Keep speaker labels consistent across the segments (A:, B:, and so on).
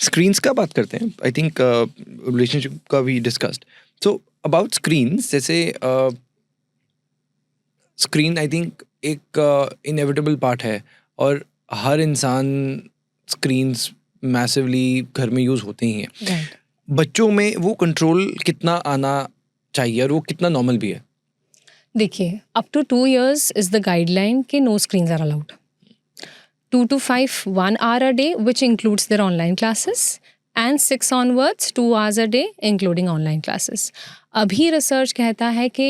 A: Screens का बात करते हैं. आई थिंक रिलेशनशिप का भी डिस्कस्ड. सो अबाउट स्क्रीन्स, जैसे स्क्रीन आई थिंक एक इनएविटेबल पार्ट है और हर इंसान स्क्रीन्स मैसिवली घर में यूज़ होते ही हैं.
B: राइट.
A: बच्चों में वो कंट्रोल कितना आना चाहिए और वो कितना नॉर्मल भी है?
B: देखिए, up to 2 years is the guideline कि no screens are allowed. 2 to 5 1 hour a day, which includes their online classes, and 6 onwards 2 hours a day including online classes. अभी रिसर्च कहता है कि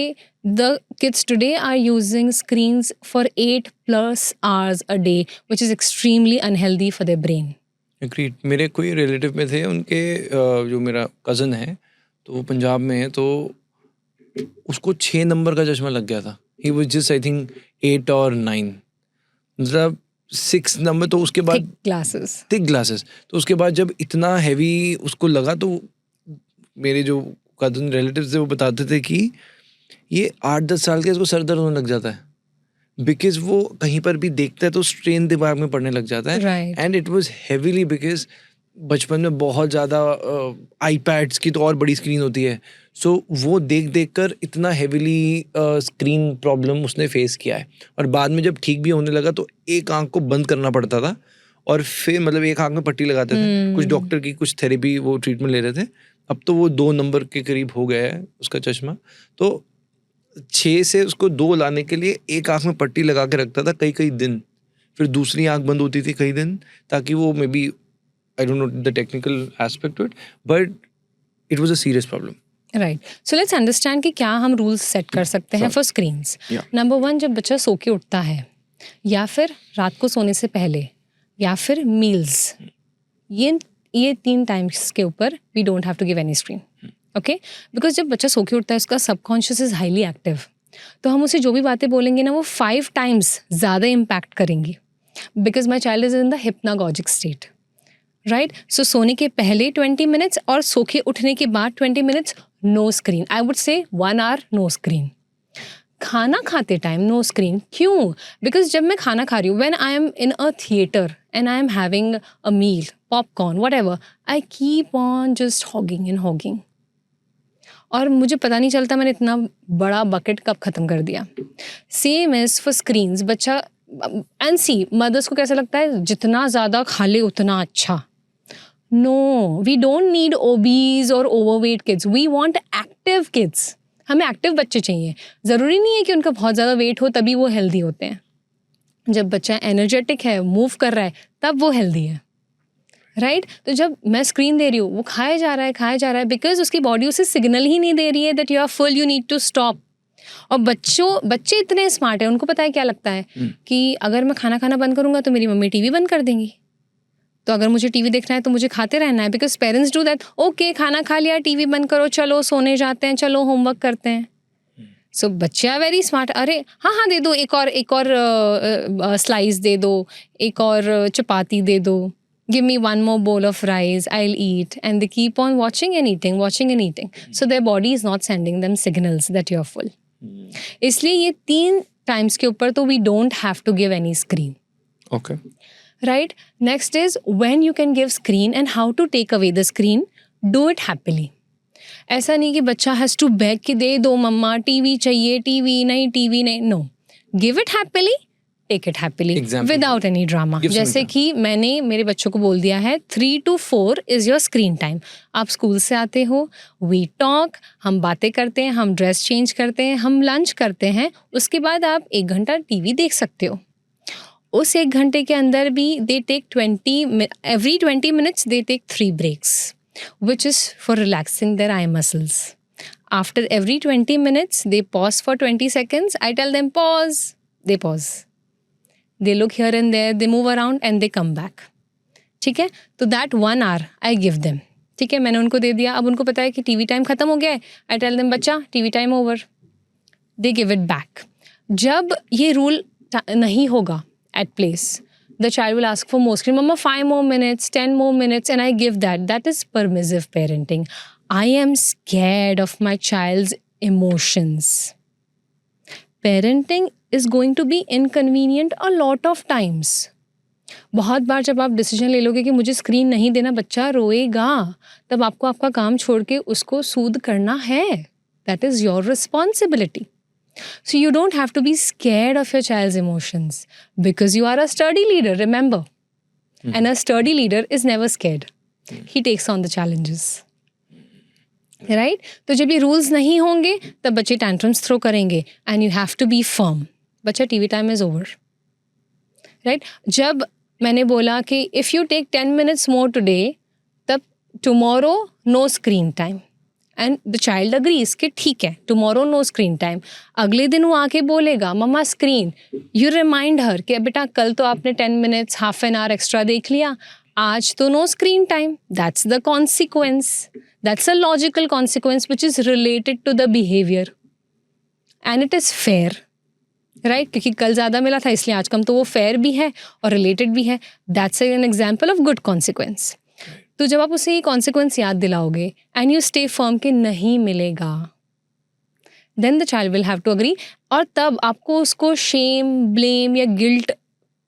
B: the kids today are using screens for 8+ hours a day, which is extremely unhealthy for their brain.
A: Agreed. मेरे कोई relative में थे, उनके जो मेरा कज़न है तो वो पंजाब में है, तो उसको 6 नंबर का चश्मा लग गया था. He was just I think 8 और 9, मतलब 6 नंबर. तो उसके बाद थिक ग्लासेस. तो उसके बाद जब इतना हैवी उसको लगा, तो मेरे जो कज़न रिलेटिव्स थे वो बताते थे कि ये 8-10 साल के इसको सर दर्द होने लग जाता है, बिकॉज वो कहीं पर भी देखता है तो स्ट्रेन दिमाग में पड़ने लग जाता है.
B: Right.
A: And it was heavily because बचपन में बहुत ज़्यादा आईपैड्स की तो और बड़ी स्क्रीन होती है, सो वो देख देख कर इतना हेवीली स्क्रीन प्रॉब्लम उसने फेस किया है. और बाद में जब ठीक भी होने लगा तो एक आंख को बंद करना पड़ता था और फिर मतलब एक आंख में पट्टी लगाते थे. कुछ डॉक्टर की कुछ थेरेपी वो ट्रीटमेंट ले रहे थे. अब तो वो 2 नंबर के करीब हो गया है उसका चश्मा. तो 6 से उसको 2 लाने के लिए एक आंख में पट्टी लगा के रखता था कई दिन, फिर दूसरी आंख बंद होती थी कई दिन, ताकि वो maybe I don't know the technical aspect to it, but it was a serious problem.
B: Right. So let's understand कि क्या हम रूल्स सेट कर सकते हैं फॉर स्क्रीन्स. नंबर 1, जब बच्चा सो के उठता है या फिर रात को सोने से पहले या फिर मील्स, ये 3 टाइम्स के ऊपर we don't have to give any screen. Okay, because जब बच्चा सो के उठता है उसका सबकॉन्शियस इज हाईली एक्टिव, तो हम उसे जो भी बातें बोलेंगे ना वो 5 times ज़्यादा इम्पैक्ट करेंगी, because my child is in the hypnagogic state. Right. So सोने के पहले 20 minutes और सो के उठने के बाद 20 minutes no screen. I would say 1 hour no screen. खाना खाते टाइम नो स्क्रीन. क्यों? बिकॉज जब मैं खाना खा रही हूँ, when I am in a theatre and I am having a meal, popcorn, whatever, I keep on just hogging and hogging, और मुझे पता नहीं चलता मैंने इतना बड़ा बकेट कब ख़त्म कर दिया. Same is for screens. बच्चा एंड सी मदर्स को कैसा लगता है जितना ज़्यादा खा ले उतना अच्छा. No, we don't need obese और overweight kids, we want active kids. हमें एक्टिव बच्चे चाहिए. ज़रूरी नहीं है कि उनका बहुत ज़्यादा वेट हो तभी वो हेल्दी होते हैं. जब बच्चा एनर्जेटिक है, मूव कर रहा है, तब वो हेल्दी है. राइट. तो जब मैं स्क्रीन दे रही हूँ वो खाया जा रहा है बिकॉज उसकी बॉडी उसे सिग्नल ही नहीं दे रही है that you are full, you need to stop. और बच्चे इतने स्मार्ट हैं, उनको पता है क्या लगता है कि अगर मैं खाना बंद करूँगा तो मेरी मम्मी टीवी बंद कर देंगी, तो अगर मुझे टीवी देखना है तो मुझे खाते रहना है, because parents do that. Okay, खाना खा लिया, टीवी बंद करो, चलो सोने जाते हैं, चलो होमवर्क करते हैं. सो बच्चे आर वेरी स्मार्ट. अरे हाँ दे दो, एक और स्लाइस दे दो, एक और चपाती दे दो, give me one more bowl of rice, I'll eat. And they keep on watching and eating. So their body is not sending them signals that you're full. इसलिए ये 3 times के ऊपर तो we don't have to give any screen.
A: Okay.
B: Right? Next is when you can give screen and how to take away the screen, do it happily. ऐसा नहीं कि बच्चा has to beg कि दे दो मम्मा, टीवी चाहिए, टीवी नहीं. No. Give it happily. Take it happily.
A: Example.
B: Without any drama. जैसे कि मैंने मेरे बच्चों को बोल दिया है 3 to 4 is your screen time. आप स्कूल से आते हो, we talk, हम बातें करते हैं, हम ड्रेस चेंज करते हैं, हम लंच करते हैं, उसके बाद आप 1 घंटा टीवी देख सकते हो. उस 1 घंटे के अंदर भी they take every 20 minutes they take 3 breaks, which is for relaxing their eye muscles. After every 20 minutes they pause for 20 seconds. I tell them pause, they pause. They look here and there, they move around and they come back. ठीक है. तो that 1 hour I give them. ठीक है, मैंने उनको दे दिया. अब उनको पता है कि टीवी टाइम खत्म हो गया है. I tell them बच्चा TV time over. They give it back. जब ये रूल नहीं होगा at place, the child will ask for more screen. Mama, 5 more minutes, 10 more minutes, and I give that. That is permissive parenting. I am scared of my child's emotions. Parenting is going to be inconvenient a lot of times. बहुत बार जब आप decision ले लोगे कि मुझे screen नहीं देना, बच्चा रोएगा, तब आपको आपका काम छोड़ के उसको सूद करना है. That is your responsibility. So you don't have to be scared of your child's emotions because you are a sturdy leader, remember. And a sturdy leader is never scared. He takes on the challenges. Right? तो जब ये rules नहीं होंगे तब बच्चे tantrums throw करेंगे and you have to be firm. बच्चा TV time is over. Right? जब मैंने बोला कि if you take 10 minutes more today, तब tomorrow no screen time. And the child agrees कि ठीक है, टुमारो नो स्क्रीन टाइम. अगले दिन वो आके बोलेगा mama screen. You remind her कि बेटा कल तो आपने 10 minutes half an hour extra देख लिया, आज तो no screen time. That's the consequence. That's a logical consequence which is related to the behaviour and it is fair. Right? क्योंकि कल ज़्यादा मिला था इसलिए आज कम, तो वो फेयर भी है और रिलेटेड भी है. That's an example of good consequence. तो जब आप उसे ये कॉन्सिक्वेंस याद दिलाओगे एंड यू स्टे फर्म कि नहीं मिलेगा, then the child will have to agree. और तब आपको उसको शेम, ब्लेम या गिल्ट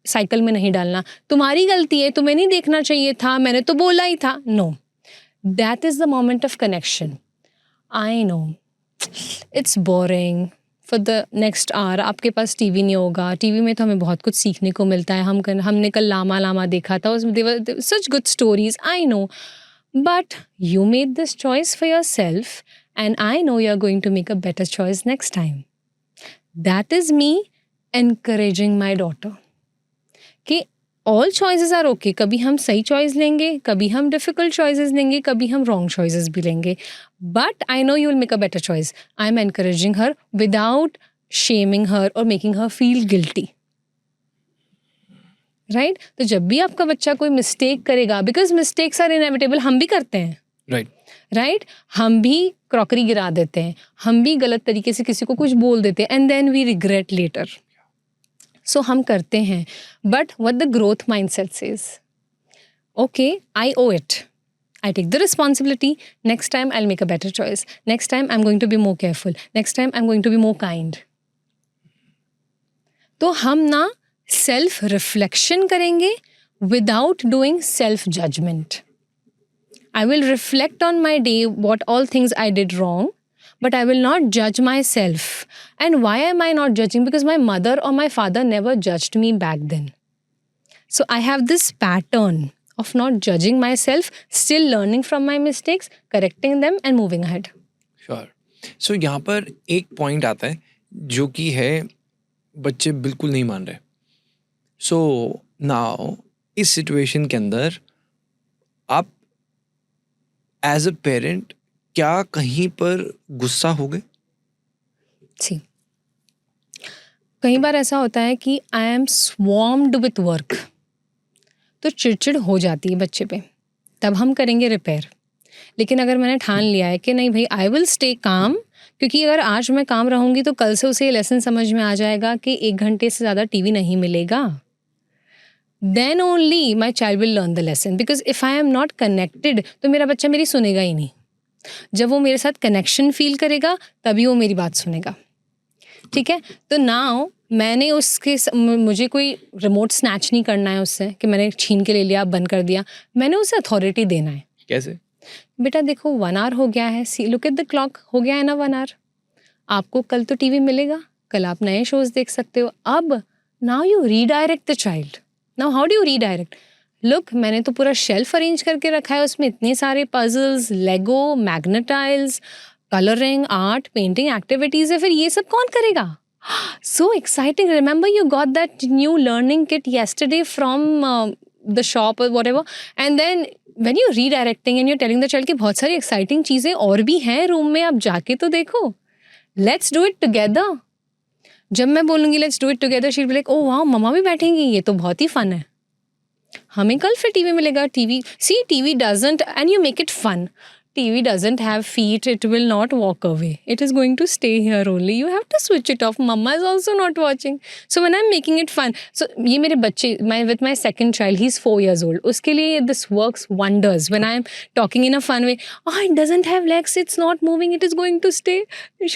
B: साइकिल में नहीं डालना. तुम्हारी गलती है, तुम्हें नहीं देखना चाहिए था, मैंने तो बोला ही था. No, that is the moment of connection. I know it's boring. For the next hour आपके पास टीवी नहीं होगा. टीवी में तो हमें बहुत कुछ सीखने को मिलता है. हमने कल लामा लामा देखा था, उसमें such good stories. I know, but you made this choice for yourself and I know you are going to make a better choice next time. That is me encouraging my daughter कि all choices are okay. कभी हम सही choice लेंगे, कभी हम difficult choices लेंगे, कभी हम रॉन्ग चॉइसेस भी लेंगे. But I know you will make a better choice. I am encouraging her without shaming her और making her feel guilty. Right? तो जब भी आपका बच्चा कोई मिस्टेक करेगा, बिकॉज मिस्टेक्स आर इनएविटेबल, हम भी करते हैं. राइट? हम भी क्रॉकरी गिरा देते हैं, हम भी गलत तरीके से किसी को कुछ बोल देते हैं and then we regret later. So हम करते हैं. But what the growth mindset says, okay I owe it, I take the responsibility. Next time I'll make a better choice. Next time I'm going to be more careful. Next time I'm going to be more kind. तो हम ना self reflection करेंगे without doing self judgment. I will reflect on my day what all things I did wrong, but I will not judge myself. And why am I not judging? Because my mother or my father never judged me back then. So I have this pattern of not judging myself, still learning from my mistakes, correcting them and moving ahead.
A: Sure. So यहाँ पर एक point आता है जो कि है बच्चे बिल्कुल नहीं मान रहे. So now इस सिचुएशन के अंदर आप एज अ पेरेंट क्या कहीं पर गुस्सा हो गए?
B: जी, कई बार ऐसा होता है कि आई एम स्वॉर्म्ड विथ वर्क, तो चिड़चिड़ हो जाती है बच्चे पे. तब हम करेंगे रिपेयर. लेकिन अगर मैंने ठान लिया है कि नहीं भाई आई विल स्टे काम, क्योंकि अगर आज मैं काम रहूँगी तो कल से उसे ये लेसन समझ में आ जाएगा कि 1 घंटे से ज़्यादा टीवी नहीं मिलेगा. Then only my child will learn the lesson. Because if I am not connected तो मेरा बच्चा मेरी सुनेगा ही नहीं. जब वो मेरे साथ कनेक्शन फील करेगा तभी वो मेरी बात सुनेगा. ठीक है? तो नाउ मैंने मुझे कोई रिमोट स्नैच नहीं करना है उससे कि मैंने छीन के ले लिया, बंद कर दिया. मैंने उसे अथॉरिटी देना है.
A: कैसे?
B: बेटा देखो 1 आवर हो गया है, see look at the clock, हो गया है ना 1 आवर. आपको कल तो टीवी मिलेगा, कल आप नए शोज देख सकते हो. अब now you redirect the child. Now how do you redirect? Look, मैंने तो पूरा शेल्फ अरेंज करके रखा है, उसमें इतने सारे पजल्स, लेगो, मैग्नेटाइल्स, कलरिंग, आर्ट, पेंटिंग एक्टिविटीज है. फिर ये सब कौन करेगा? So exciting. Remember you got that new learning kit yesterday from the shop or whatever, and then when you're redirecting and you're telling the child कि बहुत सारी exciting चीज़ें और भी हैं रूम में, आप जाके तो देखो. Let's do it together. जब मैं बोलूँगी let's do it together, she'll be like, oh wow, मम्मा भी बैठेंगी, ये तो बहुत ही fun है. हमें कल फिर टीवी मिलेगा. See, TV doesn't, and you make it fun. TV doesn't have feet, it will not walk away. It is going to stay here only. You have to switch it off. Mama is also not watching. So when I'm making it fun, so ये मेरे बच्चे, with my second child, he's 4 years old. उसके लिए this works wonders. When I'm talking in a fun way, oh, it doesn't have legs, it's not moving, it is going to stay.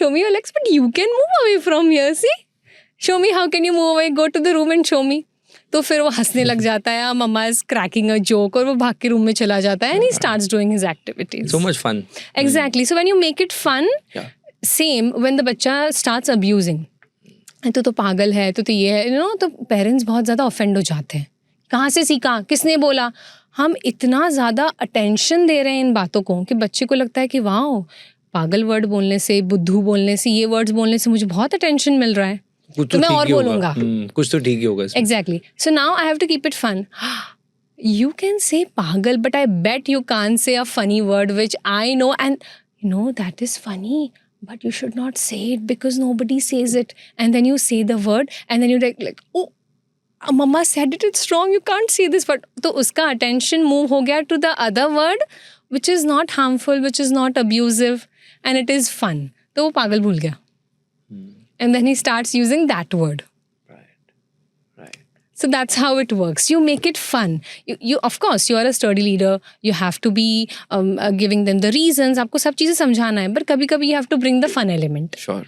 B: Show me your legs, but you can move away from here, see? Show me how can you move away, go to the room and show me. तो फिर वो हंसने लग जाता है, मम्मा is cracking a joke, और वो भाग के रूम में चला जाता है and he starts doing his activities.
A: So much fun.
B: Exactly. So when you make it fun,
A: Yeah.
B: same when the बच्चा starts abusing, तो पागल है, तो ये है, तो पेरेंट्स बहुत ज़्यादा ऑफेंड हो जाते हैं. कहाँ से सीखा, किसने बोला? हम इतना ज़्यादा अटेंशन दे रहे हैं इन बातों को कि बच्चे को लगता है कि वाह, पागल वर्ड बोलने से, बुद्धू बोलने से, ये वर्ड्स बोलने से मुझे बहुत अटेंशन मिल रहा है, तो मैं और बोलूँगा.
A: कुछ तो ठीक ही होगा.
B: Exactly. So now I have to keep it fun. You can say pagal, but I bet you can't say a funny word which I know, and that is funny, but you should not say it because nobody says it. And then you say the word and then you're like, oh, mama said it, it's wrong, you can't say this word. So uska attention move ho gaya to the other word which is not harmful, which is not abusive, and it is fun. So wo pagal bhul gaya. And then he starts using that word.
A: Right.
B: So that's how it works. You make it fun. You of course, you are a sturdy leader. You have to be giving them the reasons. आपको सब चीज़ें समझाना है, but कभी-कभी you have to bring the fun element.
A: Sure.